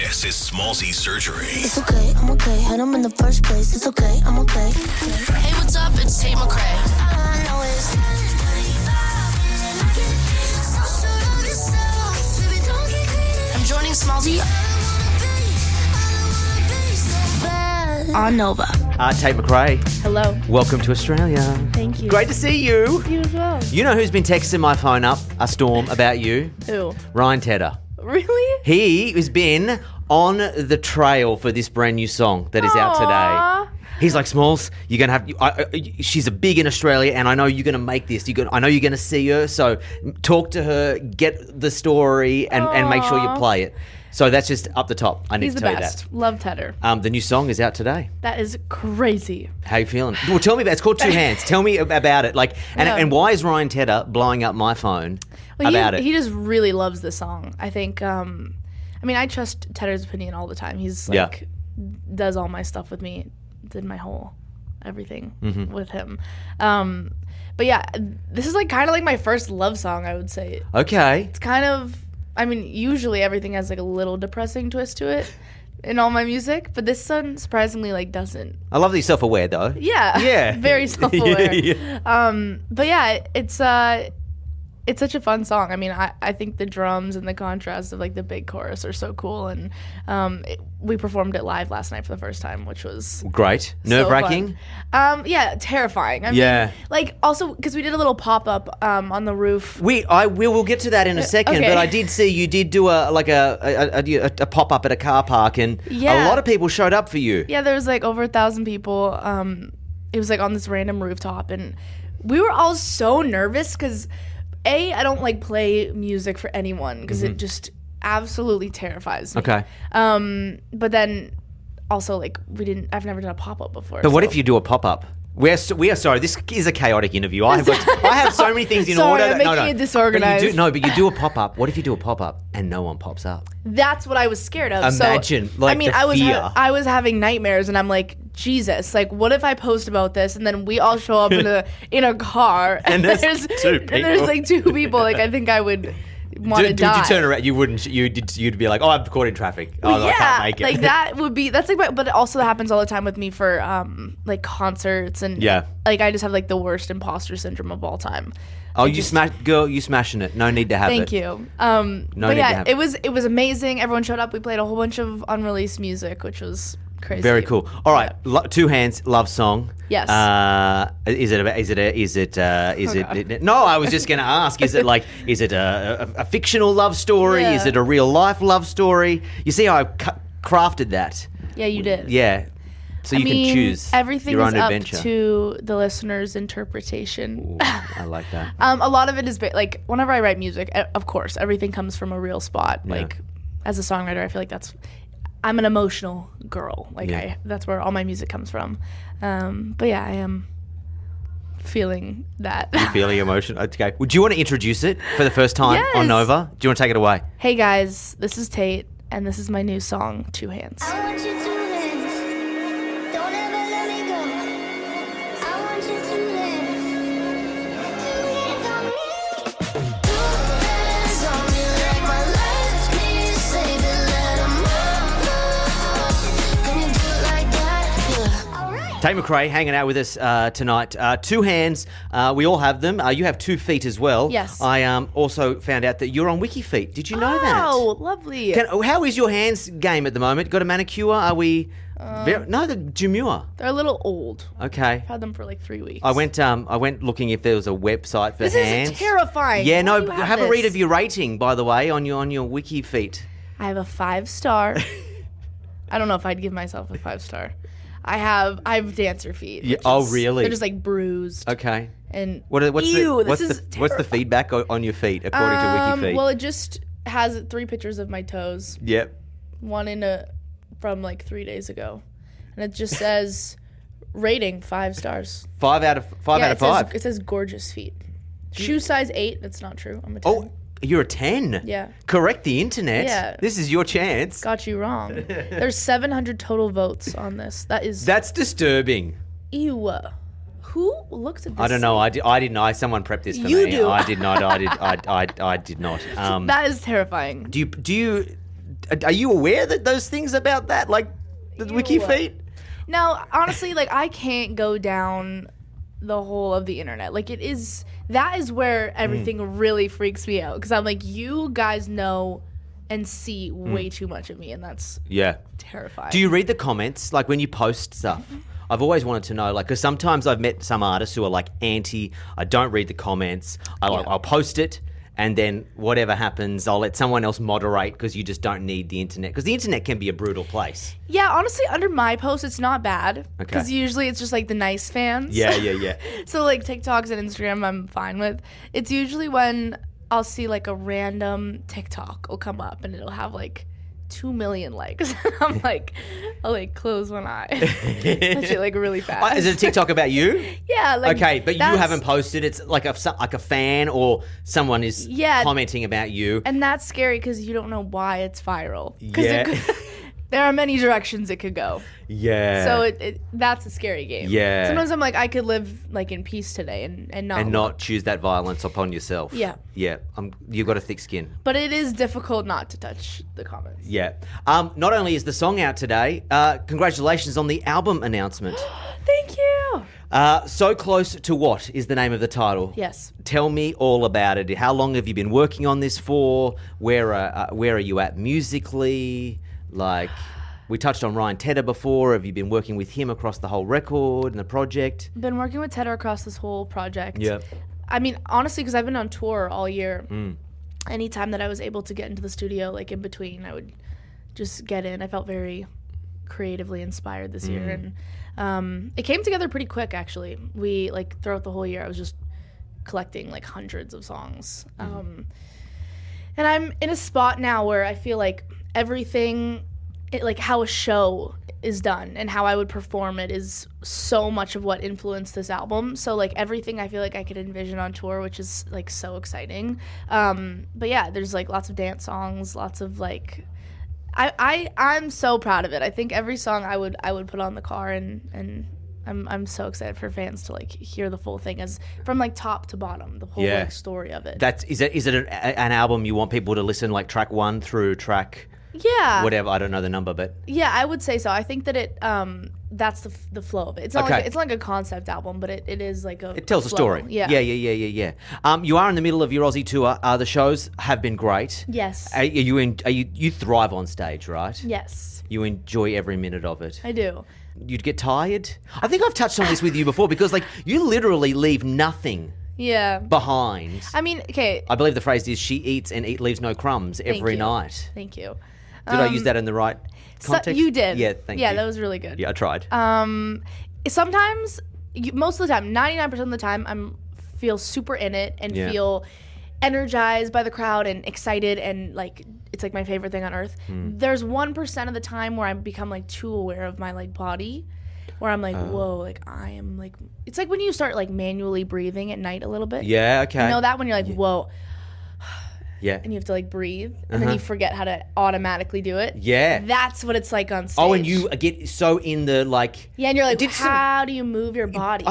This is Smallzy Surgery. It's okay, I'm okay. Had him in the first place. It's okay, I'm okay. Hey, what's up? It's Tate McRae. I know it's I'm joining Smallzy on Nova. Tate McRae, Hello. welcome to Australia. Thank you. Great to see you. You as well. You know who's been texting my phone up a storm about you? Who? Ryan Tedder. Really? He has been on the trail for this brand new song that is out today. He's like, Smalls, you're going to have... she's a big in Australia, and I know you're going to make this. I know you're going to see her, so talk to her, get the story, and make sure you play it. So that's just up the top. I need He's to the tell best. you Love Tedder. that. The new song is out today. That is crazy. How you feeling? Well, tell me about it. It's called Two Hands. Tell me about it. And why is Ryan Tedder blowing up my phone about it? He just really loves the song. I think, I trust Tedder's opinion all the time. He's does all my stuff with me, did my whole everything with him. But yeah, this is kind of like my first love song, I would say. Okay. It's kind of, usually everything has a little depressing twist to it in all my music, but this one surprisingly doesn't. I love that you're self-aware though. Yeah. Yeah. Very self-aware. Yeah. But yeah, it's such a fun song. I think the drums and the contrast of the big chorus are so cool, and we performed it live last night for the first time, which was Great. Nerve-wracking? Yeah, terrifying. Also because we did a little pop-up on the roof. We'll get to that in a second, Okay. but I did see you did do a pop-up at a car park, and Yeah. a lot of people showed up for you. Yeah, there was over 1,000 people. It was on this random rooftop, and we were all so nervous because I don't play music for anyone because it just absolutely terrifies me. Okay. But then also I've never done a pop-up before. But what if you do a pop-up? We are sorry. This is a chaotic interview. I have so many things in Sorry, order. I'm making it disorganized. But you do a pop-up. What if you do a pop-up and no one pops up? That's what I was scared of. Imagine, the fear. I was having nightmares, and I'm like, Jesus, what if I post about this and then we all show up in a car and there's two people. And there's two people. I think I would want to die. Would you turn around? You wouldn't. You'd be like, oh, I'm caught in traffic. Oh, I can't make it. That would be. That's but it also happens all the time with me for concerts and I just have the worst imposter syndrome of all time. Oh, you smashing it. No need to have it. Thank you. It was amazing. Everyone showed up. We played a whole bunch of unreleased music, which was crazy. Very cool. All right, Two Hands, love song. Yes. No, I was just going to ask. Is it a fictional love story? Yeah. Is it a real life love story? You see how I crafted that? Yeah, you did. Yeah. So you can choose everything your own is up adventure. to the listener's interpretation. Ooh, I like that. A lot of it is whenever I write music, of course, everything comes from a real spot. Yeah. As a songwriter, I feel I'm an emotional girl. That's where all my music comes from. But yeah, I am feeling that. You're feeling emotion. Okay. Would you want to introduce it for the first time on Nova? Do you want to take it away? Hey guys, this is Tate, and this is my new song, Two Hands. I want you two hands. Don't ever let me go. I want you two hands. Two hands on me. Two hands on me like my left knee. Save it, let 'em Can you do it like that? Yeah. All right. Tate McRae hanging out with us tonight. Two hands. We all have them. You have 2 feet as well. Yes. I also found out that you're on WikiFeet. Did you know that? Oh, lovely. How is your hands game at the moment? Got a manicure? Are we... no, they're demure. They're a little old. Okay. I've had them for 3 weeks. I went looking if there was a website for This hands. is terrifying. Yeah, Why no. do you Have a this? read of your rating, by the way, on your WikiFeet. I have a 5-star. I don't know if I'd give myself a 5-star. I have dancer feet. Yeah, oh, really? They're just bruised. Okay. And What's this the feedback on your feet according to WikiFeet? Well, it just has 3 pictures of my toes. Yep. One from 3 days ago, and it just says rating 5 stars. 5 out of 5. It says gorgeous feet. Shoe size 8. That's not true. I'm a 10. Oh, you're a 10. Yeah. Correct the internet. Yeah. This is your chance. Got you wrong. There's 700 total votes on this. That's disturbing. Ew. Who looks at this? I don't know. I didn't. Someone prepped this for me. You do. I did not. I did not. That is terrifying. Do Are you aware that those things about that, like the wiki feet? No, honestly, like I can't go down the whole of the internet. Like that is where everything really freaks me out because I'm like, you guys know and see way too much of me, and that's terrifying. Do you read the comments, like when you post stuff? I've always wanted to know, like, because sometimes I've met some artists who are like anti. I don't read the comments. I'll post it. And then whatever happens, I'll let someone else moderate because you just don't need the internet. Because the internet can be a brutal place. Yeah, honestly, under my post, it's not bad. Okay. Because usually it's just like the nice fans. Yeah. So like TikToks and Instagram, I'm fine with. It's usually when I'll see like a random TikTok will come up and it'll have like 2 million likes. I'm like, I'll like close one eye. That shit like really fast. Is it a TikTok about you? Yeah. Like, okay, but you haven't posted. It's like a fan or someone is commenting about you. And that's scary because you don't know why it's viral. Yeah. There are many directions it could go. Yeah. So that's a scary game. Yeah. Sometimes I'm like, I could live like in peace today and not choose that violence upon yourself. Yeah. Yeah. You've got a thick skin. But it is difficult not to touch the comments. Yeah. Not only is the song out today, congratulations on the album announcement. Thank you. So Close to What is the name of the title. Yes. Tell me all about it. How long have you been working on this for? Where are you at musically? Like, we touched on Ryan Tedder before. Have you been working with him across the whole record and the project? Been working with Tedder across this whole project. Yeah. I mean, honestly, because I've been on tour all year. Anytime that I was able to get into the studio, like in between, I would just get in. I felt very creatively inspired this year. And it came together pretty quick, actually. We, like, throughout the whole year, I was just collecting, like, hundreds of songs. And I'm in a spot now where I feel like everything, like how a show is done and how I would perform it is so much of what influenced this album. So like everything I feel like I could envision on tour, which is like so exciting. But yeah, there's like lots of dance songs, lots of like, I'm so proud of it. I think every song I would put on the car and I'm so excited for fans to like hear the full thing as from like top to bottom, the whole like story of it. Is it an album you want people to listen like track 1 through track whatever, I don't know the number, but yeah, I would say so. I think that it that's the flow of it. It's not like it's not like a concept album, but it is like it tells a story. Yeah. You are in the middle of your Aussie tour. The shows have been great. Yes. You thrive on stage, right? Yes. You enjoy every minute of it. I do. You'd get tired? I think I've touched on this with you before because like you literally leave nothing behind. I mean, okay. I believe the phrase is she eats and leaves no crumbs every night. Thank you. Did I use that in the right context? You did. Yeah, thank you. Yeah, that was really good. Yeah, I tried. Sometimes, most of the time, 99% of the time, I feel super in it and feel energized by the crowd and excited and like it's like my favorite thing on earth. There's 1% of the time where I become like too aware of my like body, where I'm like, whoa, like I am like, it's like when you start like manually breathing at night a little bit. Yeah, okay. You know that when you're like, whoa. Yeah. And you have to like breathe and then you forget how to automatically do it. Yeah. That's what it's like on stage. Oh, and you get so in the like... Yeah, and you're like, how do you move your body?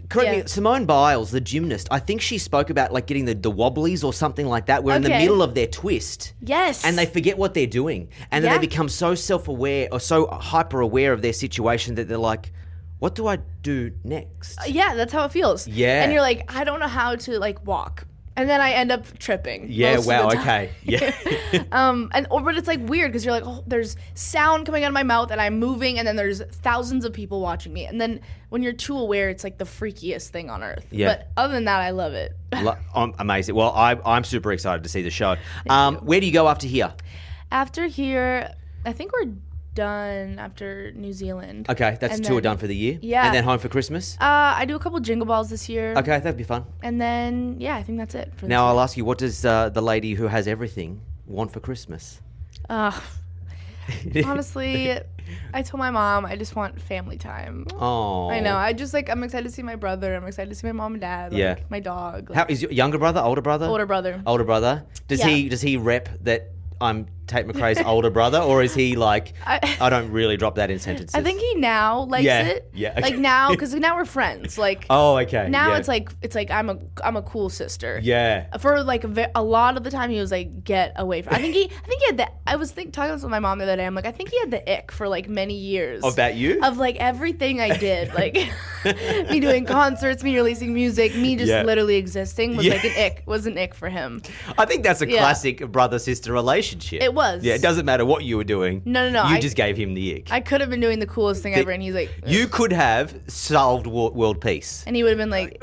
Correct me, Simone Biles, the gymnast, I think she spoke about like getting the wobblies or something like that. We're in the middle of their twist. Yes. And they forget what they're doing. And then they become so self-aware or so hyper-aware of their situation that they're like, what do I do next? Yeah, that's how it feels. Yeah. And you're like, I don't know how to like walk. And then I end up tripping. Yeah, most of the time. Okay. Yeah. But it's like weird because you're like, oh, there's sound coming out of my mouth and I'm moving and then there's thousands of people watching me. And then when you're too aware, it's like the freakiest thing on earth. Yeah. But other than that, I love it. Amazing. Well, I'm super excited to see the show. Where do you go after here? After here, I think we're done after New Zealand. Okay, that's a tour done for the year? Yeah. And then home for Christmas? I do a couple Jingle Balls this year. Okay, that'd be fun. And then, yeah, I think that's it. For now, I'll ask you, what does the lady who has everything want for Christmas? Honestly, I told my mom I just want family time. Oh. I know. I'm excited to see my brother. I'm excited to see my mom and dad. Like, my dog. Like, How is your younger brother, older brother? Older brother. Older brother. Does he rep that I'm Tate McRae's older brother, or is he like, I don't really drop that in sentences? I think he now likes it. Yeah. Like now, because now we're friends. Like Oh, okay. now yeah. it's like I'm a cool sister. Yeah. For like a lot of the time, he was like, get away from. I think he had the. I was talking with my mom the other day. I'm like, I think he had the ick for like many years. Of that you? Of like everything I did, like me doing concerts, me releasing music, me just literally existing was like an ick for him. I think that's a classic brother-sister relationship. It was. Yeah, it doesn't matter what you were doing. No. You just gave him the ick. I could have been doing the coolest thing ever, and he's like, You could have solved world peace. and he would have been like,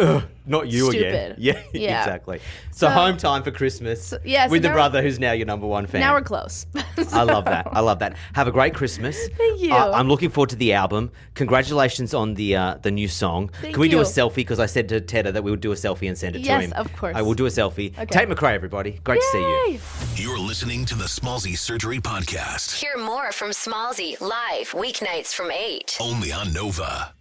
Not you again. Stupid. Yeah, Yeah. exactly. So home time for Christmas so with now the we're- brother who's now your number one fan. now we're close. I love that. I love that. Have a great Christmas. Thank you. I'm looking forward to the album. Congratulations on the new song. Thank Can we do a you. selfie? Because I said to Tate that we would do a selfie and send it to Yes, him. of course. I will do a selfie. Okay. Tate McRae, everybody. Great to see you. Yay! You're listening to the Smallzy Surgery Podcast, Hear more from Smallzy live weeknights from 8. only on Nova.